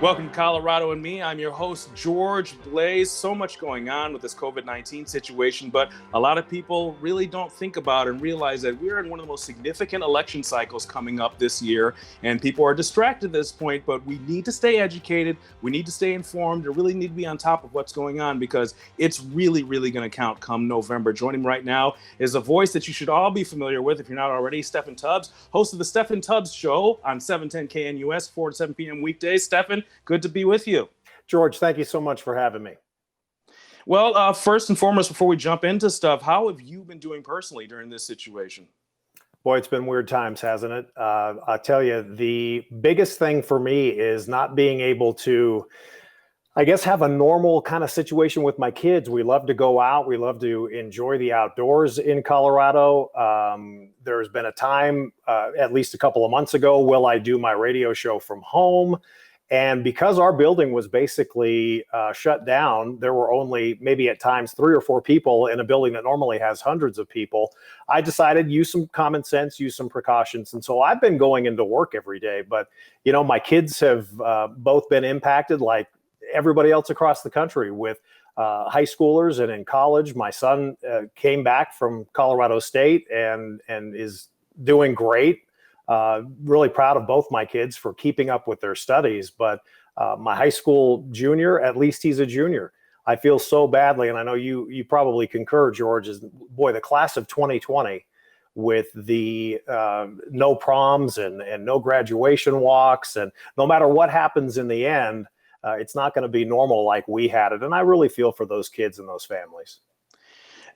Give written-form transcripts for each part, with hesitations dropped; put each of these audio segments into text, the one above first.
Welcome to Colorado and Me. I'm your host, George Blaise. So much going on with this COVID-19 situation, but a lot of people really don't think about and realize that we're in one of the most significant election cycles coming up this year, and people are distracted at this point, but we need to stay educated. We need to stay informed and really need to be on top of what's going on because it's really, really going to count come November. Joining me right now is a voice that you should all be familiar with if you're not already, Stefan Tubbs, host of the Stefan Tubbs Show on 710 KNUS, 4 to 7 p.m. weekdays. Stefan, good to be with you. George, thank you so much for having me. Well, first and foremost, before we jump into stuff, how have you been doing personally during this situation? Boy, it's been weird times, hasn't it? I'll tell you, the biggest thing for me is not being able to, I guess, have a normal kind of situation with my kids. We love to go out. We love to enjoy the outdoors in Colorado. There's been a time, at least a couple of months ago, will I do my radio show from home? And because our building was basically shut down, there were only maybe at times 3 or 4 people in a building that normally has hundreds of people. I decided use some common sense, use some precautions. And so I've been going into work every day. But, you know, my kids have both been impacted like everybody else across the country with high schoolers and in college. My son came back from Colorado State and is doing great. Really proud of both my kids for keeping up with their studies, but my high school junior, at least he's a junior. I feel so badly, and I know you probably concur, George, is boy, the class of 2020 with the no proms and no graduation walks, and no matter what happens in the end, it's not going to be normal like we had it. And I really feel for those kids and those families.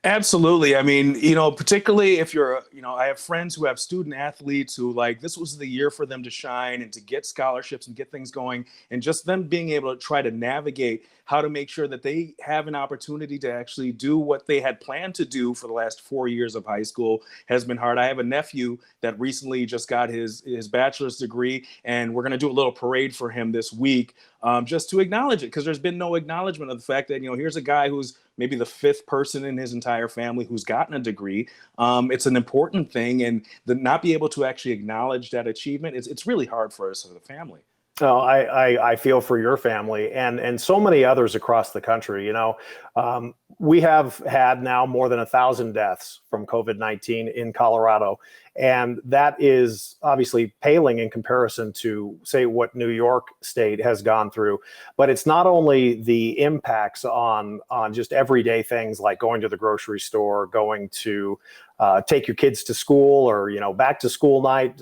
Absolutely. I mean, you know, particularly if you're, you know, I have friends who have student athletes who like this was the year for them to shine and to get scholarships and get things going, and just them being able to try to navigate how to make sure that they have an opportunity to actually do what they had planned to do for the last 4 years of high school has been hard. I have a nephew that recently just got his bachelor's degree, and we're going to do a little parade for him this week just to acknowledge it, because there's been no acknowledgement of the fact that, you know, here's a guy who's maybe the 5th person in his entire family who's gotten a degree. It's an important thing, and not be able to actually acknowledge that achievement, it's really hard for us as a family. Oh, I feel for your family and so many others across the country. You know, we have had now more than 1,000 deaths from COVID-19 in Colorado. And that is obviously paling in comparison to, say, what New York State has gone through. But it's not only the impacts on just everyday things like going to the grocery store, going to take your kids to school, or, you know, back to school night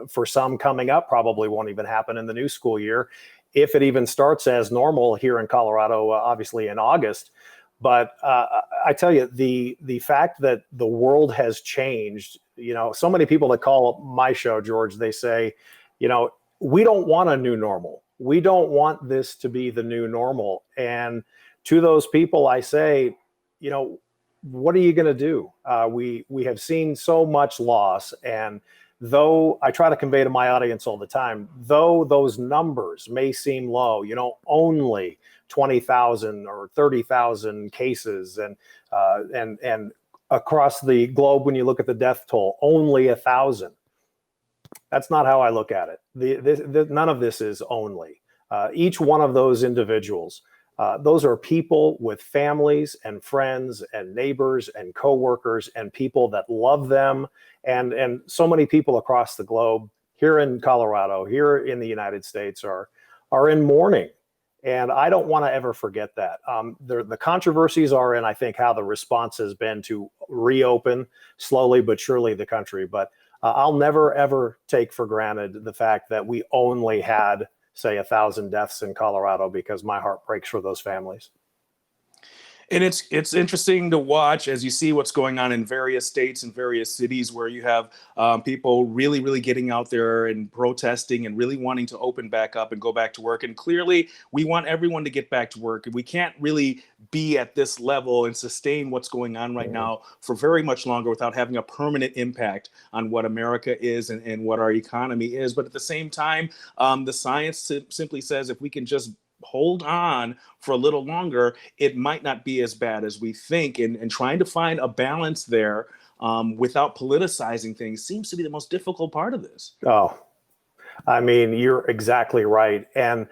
for some coming up probably won't even happen in the new school year, if it even starts as normal here in Colorado, obviously in August. But I tell you, the fact that the world has changed, you know, so many people that call my show, George, they say, you know, we don't want a new normal. We don't want this to be the new normal. And to those people, I say, you know, what are you going to do? We have seen so much loss. And though I try to convey to my audience all the time, though those numbers may seem low, you know, only 20,000 or 30,000 cases, and across the globe, when you look at the death toll, only 1,000. That's not how I look at it. None of this is only. Each one of those individuals, those are people with families and friends and neighbors and coworkers and people that love them. And so many people across the globe, here in Colorado, here in the United States, are in mourning. And I don't want to ever forget that. The controversies are in, I think, how the response has been to reopen slowly but surely the country. But I'll never, ever take for granted the fact that we only had, say, 1,000 deaths in Colorado, because my heart breaks for those families. And it's interesting to watch as you see what's going on in various states and various cities where you have people really, really getting out there and protesting and really wanting to open back up and go back to work. And clearly, we want everyone to get back to work. And we can't really be at this level and sustain what's going on right now for very much longer without having a permanent impact on what America is and what our economy is. But at the same time, the science simply says if we can just hold on for a little longer, it might not be as bad as we think. And trying to find a balance there without politicizing things seems to be the most difficult part of this. Oh, I mean, you're exactly right. And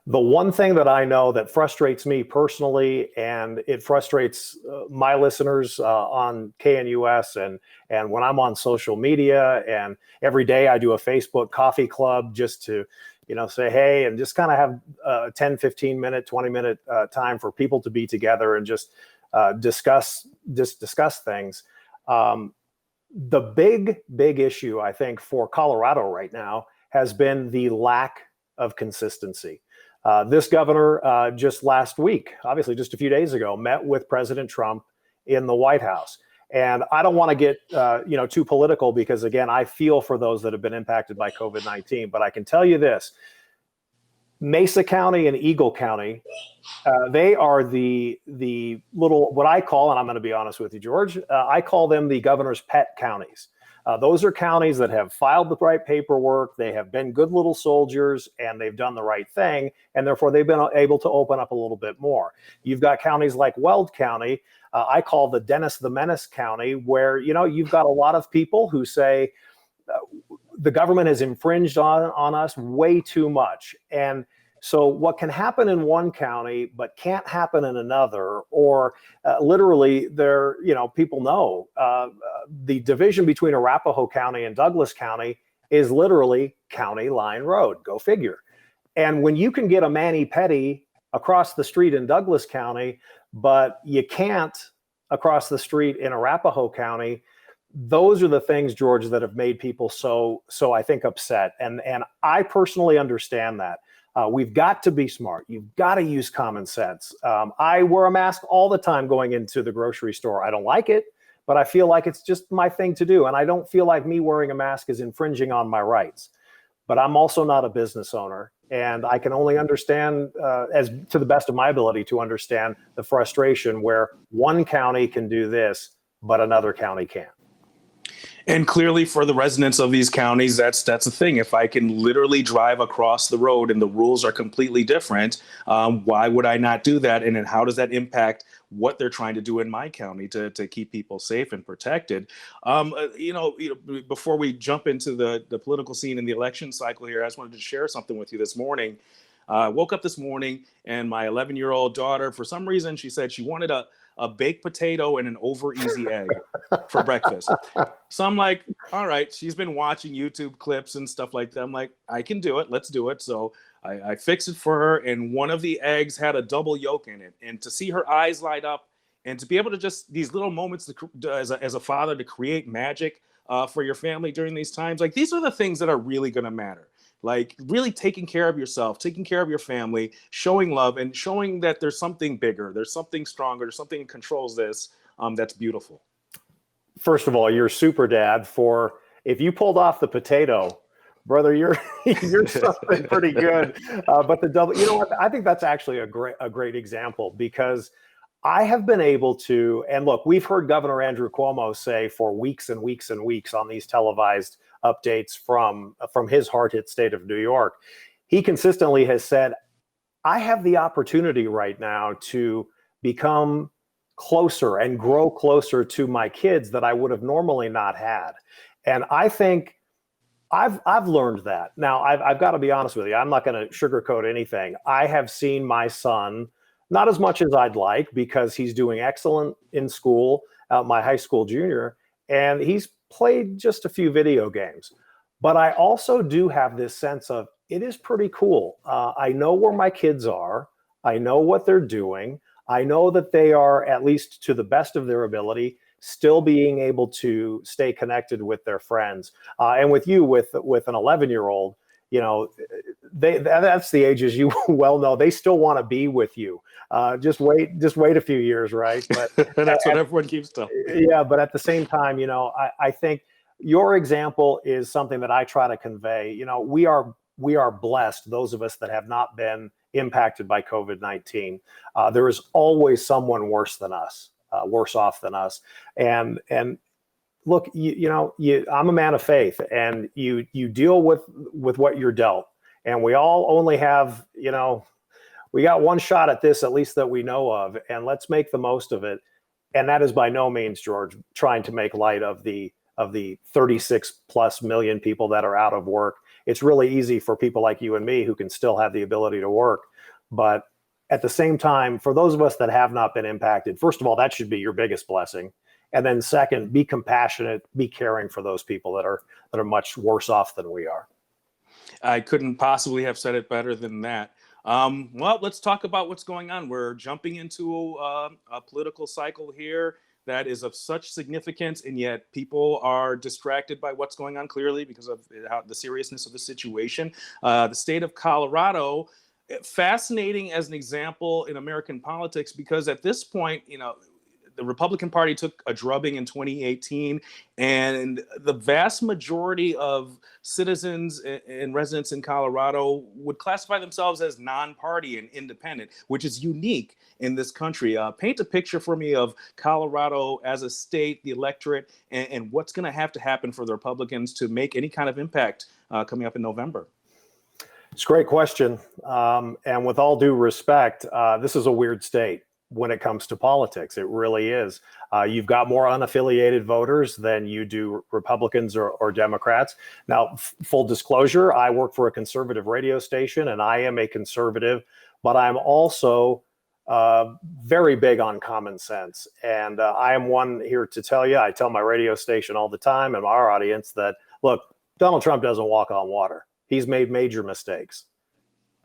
The one thing that I know that frustrates me personally, and it frustrates my listeners on KNUS, and when I'm on social media, and every day I do a Facebook coffee club just to, say hey, and just kind of have a 10, 15 minute, 20-minute time for people to be together and just discuss things. The big issue, I think, for Colorado right now has been the lack of consistency. This governor just last week, obviously just a few days ago, met with President Trump in the White House. And I don't want to get too political because, again, I feel for those that have been impacted by COVID-19. But I can tell you this: Mesa County and Eagle County, they are the little, what I call, and I'm going to be honest with you, George, I call them the governor's pet counties. Those are counties that have filed the right paperwork, they have been good little soldiers, and they've done the right thing, and therefore they've been able to open up a little bit more. You've got counties like Weld County, I call the Dennis the Menace County, where you've got a lot of people who say the government has infringed on us way too much. And so what can happen in one county but can't happen in another, or literally people know the division between Arapahoe County and Douglas County is literally county line road. Go figure. And when you can get a mani-pedi across the street in Douglas County, but you can't across the street in Arapahoe County, those are the things, George, that have made people so I think upset. And I personally understand that. We've got to be smart. You've got to use common sense. I wear a mask all the time going into the grocery store. I don't like it, but I feel like it's just my thing to do. And I don't feel like me wearing a mask is infringing on my rights. But I'm also not a business owner. And I can only understand, as to the best of my ability, to understand the frustration where one county can do this, but another county can't. And clearly for the residents of these counties, that's the thing. If I can literally drive across the road and the rules are completely different, why would I not do that? And then how does that impact what they're trying to do in my county to keep people safe and protected? Before we jump into the political scene and the election cycle here, I just wanted to share something with you this morning. I woke up this morning and my 11-year-old daughter, for some reason, she said she wanted a baked potato and an over easy egg for breakfast. So I'm like, all right, she's been watching YouTube clips and stuff like that. I'm like, I can do it. Let's do it. So I fixed it for her. And one of the eggs had a double yolk in it. And to see her eyes light up and to be able to just these little moments as a father to create magic for your family during these times, like these are the things that are really going to matter. Like really taking care of yourself, taking care of your family, showing love and showing that there's something bigger, there's something stronger, there's something that controls this. That's beautiful. First of all, you're super dad for, if you pulled off the potato, brother, you're something pretty good. But the double, what? I think that's actually a great example, because I have been able to, and look, we've heard Governor Andrew Cuomo say for weeks and weeks and weeks on these televised updates from his hard-hit state of New York, he consistently has said, I have the opportunity right now to become closer and grow closer to my kids that I would have normally not had. And I think I've learned that. Now, I've got to be honest with you. I'm not going to sugarcoat anything. I have seen my son, not as much as I'd like, because he's doing excellent in school, my high school junior, and he's played just a few video games. But I also do have this sense of, it is pretty cool. I know where my kids are. I know what they're doing. I know that they are, at least to the best of their ability, still being able to stay connected with their friends. And with you, with an 11-year-old, that's the age, as you well know, they still want to be with you. Just wait a few years, right? But that's what everyone keeps telling. Yeah, but at the same time, I think your example is something that I try to convey. We are blessed, those of us that have not been impacted by COVID-19. There is always someone worse than us, worse off than us. And look, I'm a man of faith, and you deal with what you're dealt. And we all only have, we got one shot at this, at least that we know of, and let's make the most of it. And that is by no means, George, trying to make light of the 36 plus million people that are out of work. It's really easy for people like you and me who can still have the ability to work. But at the same time, for those of us that have not been impacted, first of all, that should be your biggest blessing. And then second, be compassionate, be caring for those people that are much worse off than we are. I couldn't possibly have said it better than that. Well, let's talk about what's going on. We're jumping into a political cycle here that is of such significance, and yet people are distracted by what's going on, clearly because of the seriousness of the situation. The state of Colorado, fascinating as an example in American politics, because at this point, the Republican Party took a drubbing in 2018, and the vast majority of citizens and residents in Colorado would classify themselves as non-party and independent, which is unique in this country. Paint a picture for me of Colorado as a state, the electorate, and what's going to happen for the Republicans to make any kind of impact coming up in November. It's a great question. And with all due respect, this is a weird state when it comes to politics. It really is. You've got more unaffiliated voters than you do Republicans or Democrats. Now, full disclosure, I work for a conservative radio station, and I am a conservative, but I'm also very big on common sense. And I am one here to tell you, I tell my radio station all the time and our audience that, look, Donald Trump doesn't walk on water. He's made major mistakes.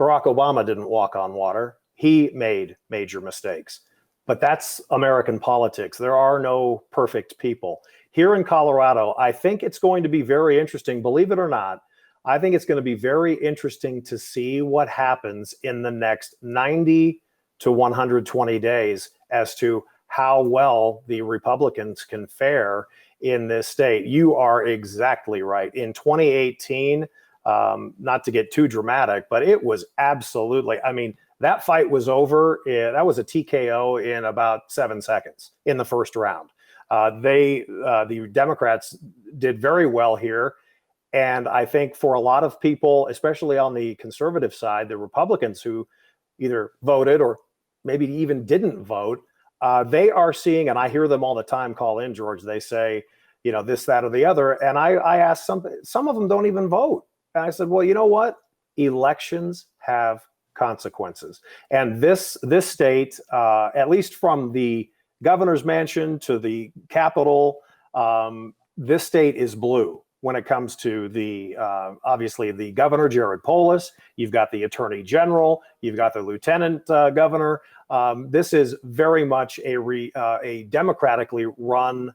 Barack Obama didn't walk on water. He made major mistakes. But that's American politics. There are no perfect people. Here in Colorado, I think it's going to be very interesting, believe it or not. I think it's going to be very interesting to see what happens in the next 90 to 120 days as to how well the Republicans can fare in this state. You are exactly right. In 2018, not to get too dramatic, but it was absolutely, that fight was over. That was a TKO in about 7 seconds in the first round. The Democrats did very well here. And I think for a lot of people, especially on the conservative side, the Republicans who either voted or maybe even didn't vote, they are seeing, and I hear them all the time call in, George, they say, this, that, or the other. And I asked some of them don't even vote. And I said, well, you know what? Elections have consequences. And this state, at least from the governor's mansion to the Capitol, this state is blue when it comes to the, obviously, the governor, Jared Polis. You've got the attorney general. You've got the lieutenant governor. This is very much a democratically run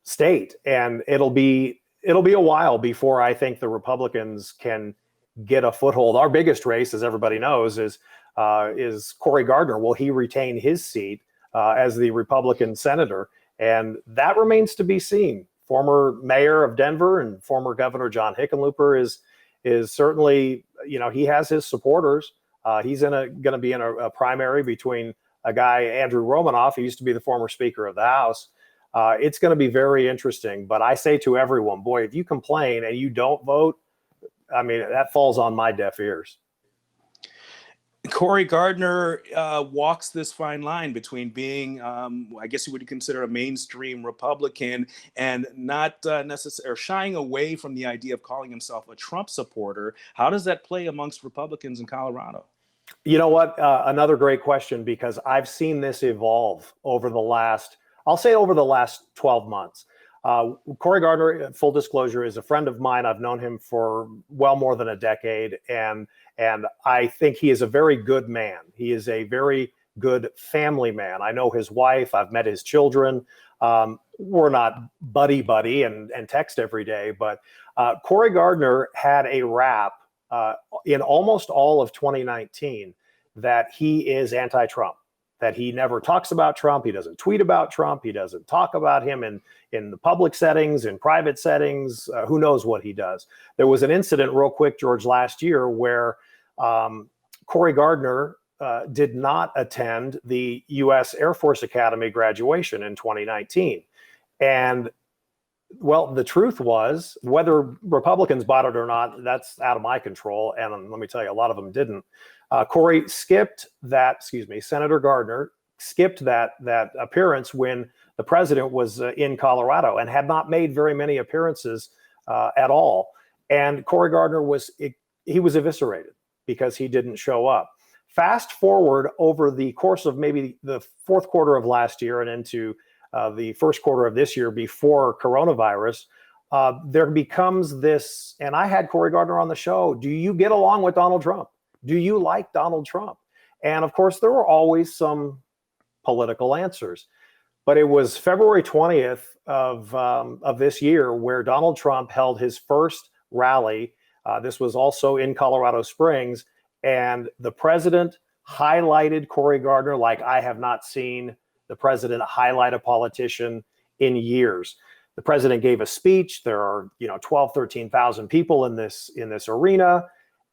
state. And it'll be a while before I think the Republicans can get a foothold. Our biggest race, as everybody knows, is Cory Gardner. Will he retain his seat as the Republican senator? And that remains to be seen. Former mayor of Denver and former Governor John Hickenlooper is certainly, he has his supporters. He's going to be in a primary between a guy, Andrew Romanoff, who used to be the former Speaker of the House. It's going to be very interesting. But I say to everyone, boy, if you complain and you don't vote, that falls on my deaf ears. Cory Gardner walks this fine line between being, I guess you would consider a mainstream Republican and not necessarily shying away from the idea of calling himself a Trump supporter. How does that play amongst Republicans in Colorado? You know what? Another great question, because I've seen this evolve over the last 12 months. Cory Gardner, full disclosure, is a friend of mine. I've known him for well more than a decade, and I think he is a very good man. He is a very good family man. I know his wife. I've met his children. We're not buddy and text every day, but Cory Gardner had a rap in almost all of 2019 that he is anti-Trump, that he never talks about Trump. He doesn't tweet about Trump. He doesn't talk about him in the public settings, in private settings. Who knows what he does? There was an incident real quick, George, last year where Cory Gardner did not attend the U.S. Air Force Academy graduation in 2019. And well, the truth was, whether Republicans bought it or not, that's out of my control. And let me tell you, a lot of them didn't. Senator Gardner skipped that appearance when the president was in Colorado and had not made very many appearances at all. And Cory Gardner was eviscerated because he didn't show up. Fast forward over the course of maybe the fourth quarter of last year and into the first quarter of this year before coronavirus, there becomes this, and I had Cory Gardner on the show. Do you get along with Donald Trump? Do you like Donald Trump? And of course, there were always some political answers. But it was February 20th of this year where Donald Trump held his first rally. This was also in Colorado Springs. And the president highlighted Cory Gardner like I have not seen the president highlight a politician in years. The president gave a speech. There are 12, 13,000 people in this arena.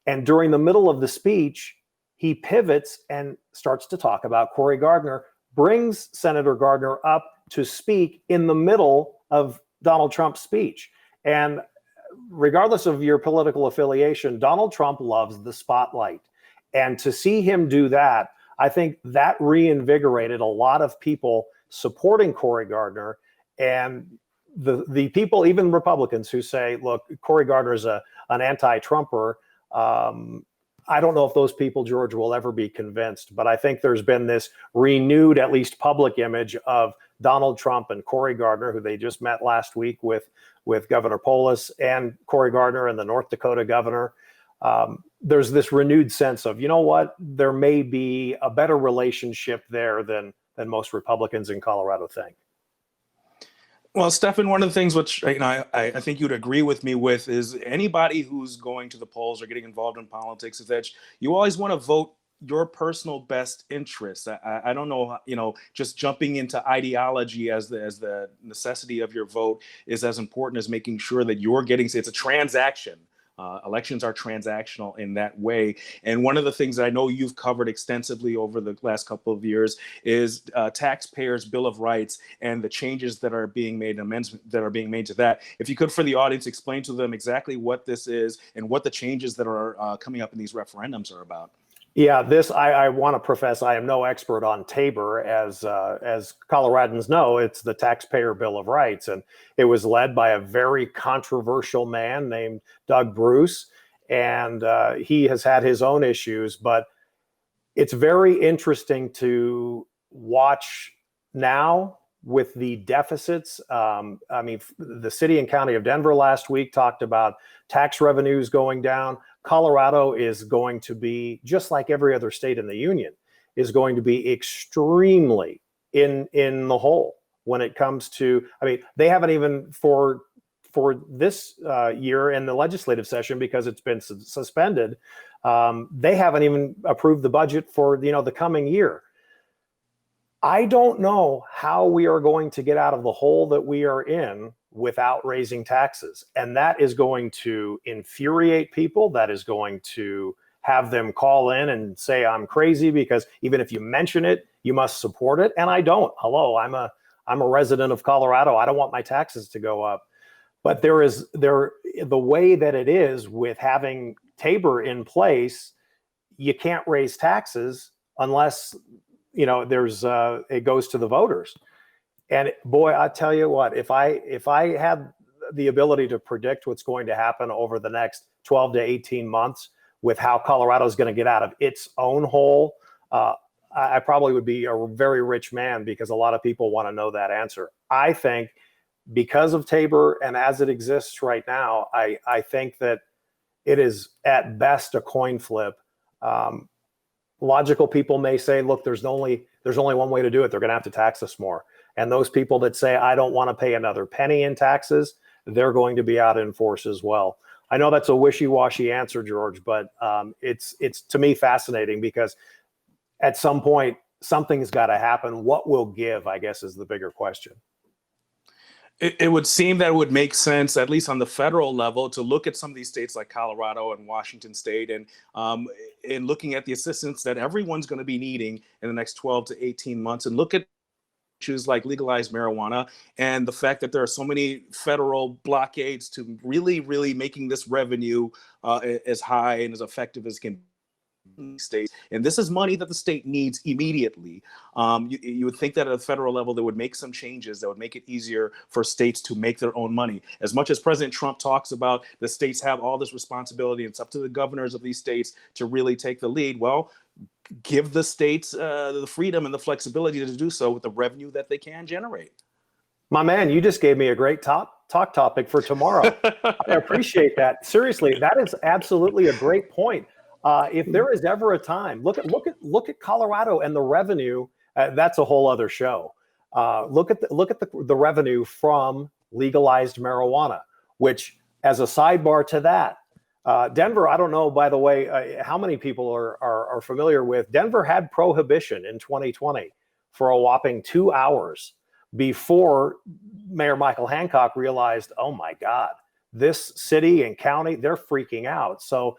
And during the middle of the speech, he pivots and starts to talk about Cory Gardner, brings Senator Gardner up to speak in the middle of Donald Trump's speech. And regardless of your political affiliation, Donald Trump loves the spotlight. And to see him do that, I think that reinvigorated a lot of people supporting Cory Gardner. And the people, even Republicans who say, look, Cory Gardner is an anti-Trumper, I don't know if those people, George, will ever be convinced, but I think there's been this renewed, at least public image of Donald Trump and Cory Gardner, who they just met last week with Governor Polis and Cory Gardner and the North Dakota governor. There's this renewed sense of, you know what, there may be a better relationship there than most Republicans in Colorado think. Well, Stefan, one of the things which I think you'd agree with me with is anybody who's going to the polls or getting involved in politics is that you always want to vote your personal best interests. I don't know, just jumping into ideology as the necessity of your vote is as important as making sure that you're getting, it's a transaction. Elections are transactional in that way. And one of the things that I know you've covered extensively over the last couple of years is taxpayers' Bill of Rights and the changes that are being made, amendments that are being made to that. If you could, for the audience, explain to them exactly what this is and what the changes that are coming up in these referendums are about. Yeah, I want to profess I am no expert on Tabor. As Coloradans know, it's the Taxpayer Bill of Rights, and it was led by a very controversial man named Doug Bruce, and he has had his own issues, but it's very interesting to watch now with the deficits. The city and county of Denver last week talked about tax revenues going down. Colorado is going to be, just like every other state in the union, is going to be extremely in the hole when it comes to, they haven't even for this year in the legislative session, because it's been suspended, they haven't even approved the budget for the coming year. I don't know how we are going to get out of the hole that we are in without raising taxes. And that is going to infuriate people. That is going to have them call in and say, I'm crazy, because even if you mention it, you must support it. And I don't. Hello, I'm a resident of Colorado. I don't want my taxes to go up. But the way that it is with having Tabor in place, you can't raise taxes unless it goes to the voters. And boy, I tell you what, if I had the ability to predict what's going to happen over the next 12 to 18 months with how Colorado is going to get out of its own hole, I probably would be a very rich man, because a lot of people want to know that answer. I think because of Tabor and as it exists right now, I think that it is at best a coin flip. Logical people may say, look, there's only one way to do it. They're going to have to tax us more. And those people that say, I don't want to pay another penny in taxes, they're going to be out in force as well. I know that's a wishy-washy answer, George, but it's to me fascinating, because at some point, something's got to happen. What will give, I guess, is the bigger question. It would seem that it would make sense, at least on the federal level, to look at some of these states like Colorado and Washington State, and in looking at the assistance that everyone's going to be needing in the next 12 to 18 months, and look at issues like legalized marijuana and the fact that there are so many federal blockades to really making this revenue as high and as effective as can be. States, and this is money that the state needs immediately. You would think that at a federal level there would make some changes that would make it easier for states to make their own money. As much as President Trump talks about the states have all this responsibility, it's up to the governors of these states to really take the lead. Well, give the states the freedom and the flexibility to do so with the revenue that they can generate. My man, you just gave me a great talk topic for tomorrow. I appreciate that. Seriously, that is absolutely a great point. If there is ever a time, look at Colorado and the revenue. That's a whole other show. Look at the revenue from legalized marijuana. Which, as a sidebar to that, Denver. I don't know, by the way, how many people are familiar with Denver had prohibition in 2020 for a whopping 2 hours before Mayor Michael Hancock realized, oh my God, this city and county, they're freaking out. So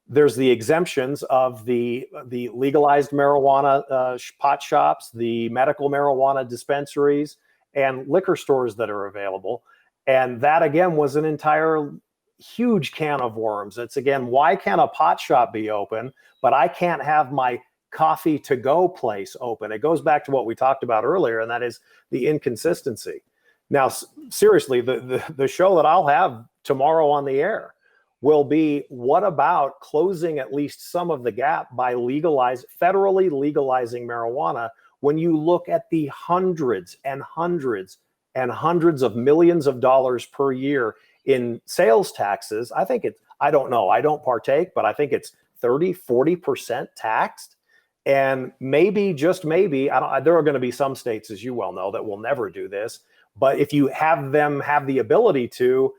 there's the exemptions of the legalized marijuana pot shops, the medical marijuana dispensaries, and liquor stores that are available. And that, again, was an entire huge can of worms. It's, again, why can't a pot shop be open, but I can't have my coffee to go place open? It goes back to what we talked about earlier, and that is the inconsistency. Now, seriously, the show that I'll have tomorrow on the air will be, what about closing at least some of the gap by federally legalizing marijuana, when you look at the hundreds and hundreds and hundreds of millions of dollars per year in sales taxes? I don't know, I don't partake, but I think it's 30-40% taxed. And maybe, just maybe, there are going to be some states, as you well know, that will never do this. But if you have them have the ability to,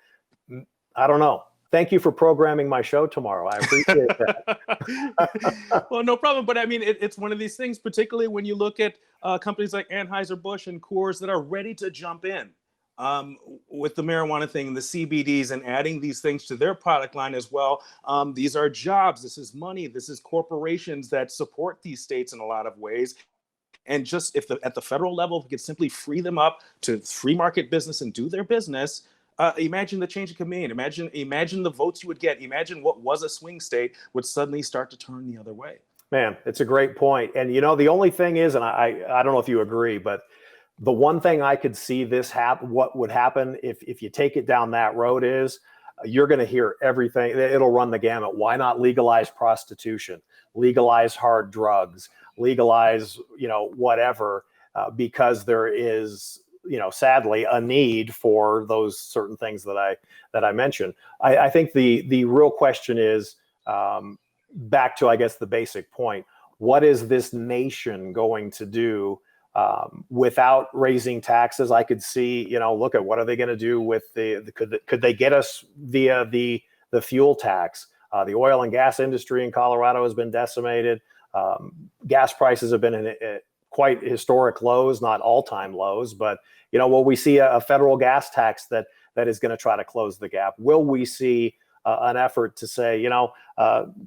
I don't know. Thank you for programming my show tomorrow. I appreciate that. Well, no problem. But I mean, it's one of these things, particularly when you look at companies like Anheuser-Busch and Coors that are ready to jump in with the marijuana thing, the CBDs, and adding these things to their product line as well. These are jobs. This is money. This is corporations that support these states in a lot of ways. And just at the federal level, if we could simply free them up to free market business and do their business, imagine the change it could mean. Imagine the votes you would get. Imagine what was a swing state would suddenly start to turn the other way. Man, it's a great point. And, the only thing is, and I don't know if you agree, but the one thing I could see what would happen if you take it down that road is, you're going to hear everything. It'll run the gamut. Why not legalize prostitution, legalize hard drugs, legalize, whatever, because there is, sadly, a need for those certain things that I mentioned. I think the real question is, back to, I guess, the basic point: what is this nation going to do without raising taxes? I could see, look at what are they going to do with could they get us via the fuel tax? The oil and gas industry in Colorado has been decimated. Gas prices have been in quite historic lows, not all-time lows, but will we see a federal gas tax that is going to try to close the gap? Will we see an effort to say,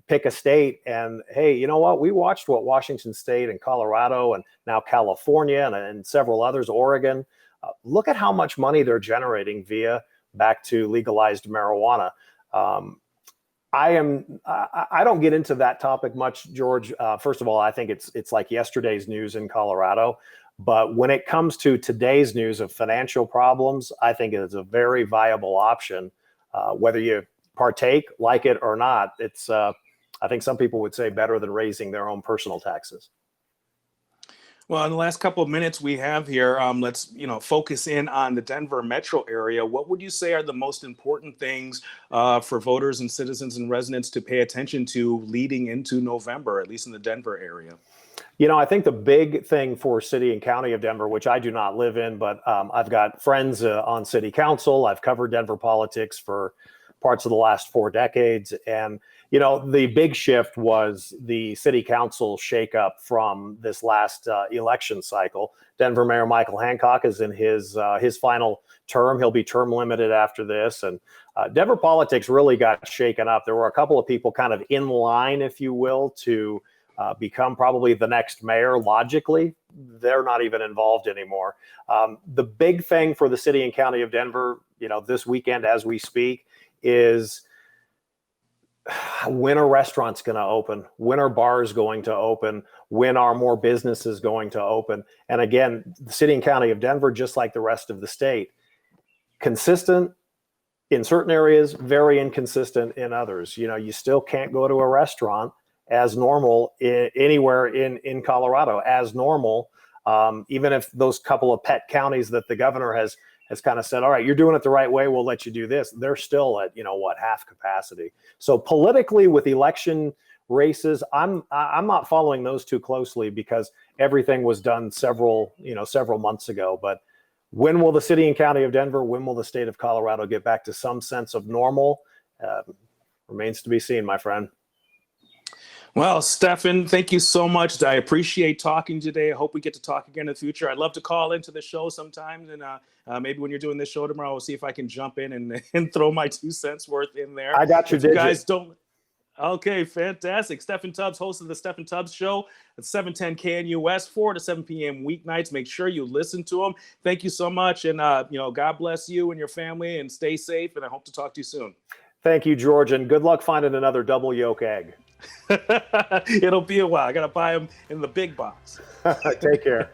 pick a state and, hey, you know what? We watched what Washington State and Colorado and now California and several others, Oregon, look at how much money they're generating back to legalized marijuana. I don't get into that topic much, George. First of all, I think it's like yesterday's news in Colorado. But when it comes to today's news of financial problems, I think it's a very viable option, whether you partake, like it or not. It's I think some people would say better than raising their own personal taxes. Well, in the last couple of minutes we have here, let's focus in on the Denver metro area. What would you say are the most important things for voters and citizens and residents to pay attention to leading into November, at least in the Denver area? I think the big thing for city and county of Denver, which I do not live in, but I've got friends on city council. I've covered Denver politics for parts of the last 4 decades. And, the big shift was the city council shakeup from this last election cycle. Denver Mayor Michael Hancock is in his final term. He'll be term limited after this. And Denver politics really got shaken up. There were a couple of people kind of in line, if you will, to become probably the next mayor. Logically, they're not even involved anymore. The big thing for the city and county of Denver, this weekend as we speak, is when are restaurants going to open? When are bars going to open? When are more businesses going to open? And again, the city and county of Denver, just like the rest of the state, consistent in certain areas, very inconsistent in others. You still can't go to a restaurant as normal anywhere in Colorado, as normal. Even if those couple of pet counties that the governor has kind of said, all right, you're doing it the right way, we'll let you do this. They're still at, half capacity. So politically, with election races, I'm not following those too closely because everything was done several months ago. But when will the city and county of Denver, when will the state of Colorado get back to some sense of normal? Remains to be seen, my friend. Well, Stefan, thank you so much. I appreciate talking today. I hope we get to talk again in the future. I'd love to call into the show sometimes, and maybe when you're doing this show tomorrow, we'll see if I can jump in and throw my 2 cents worth in there. I got your digit. You guys don't. Okay, fantastic. Stefan Tubbs, host of the Stefan Tubbs Show at 710 KNUS, 4 to 7 p.m. weeknights. Make sure you listen to him. Thank you so much, and God bless you and your family, and stay safe. And I hope to talk to you soon. Thank you, George, and good luck finding another double yolk egg. It'll be a while. I got to buy them in the big box. Take care.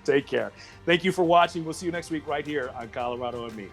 Take care. Thank you for watching. We'll see you next week right here on Colorado and Me.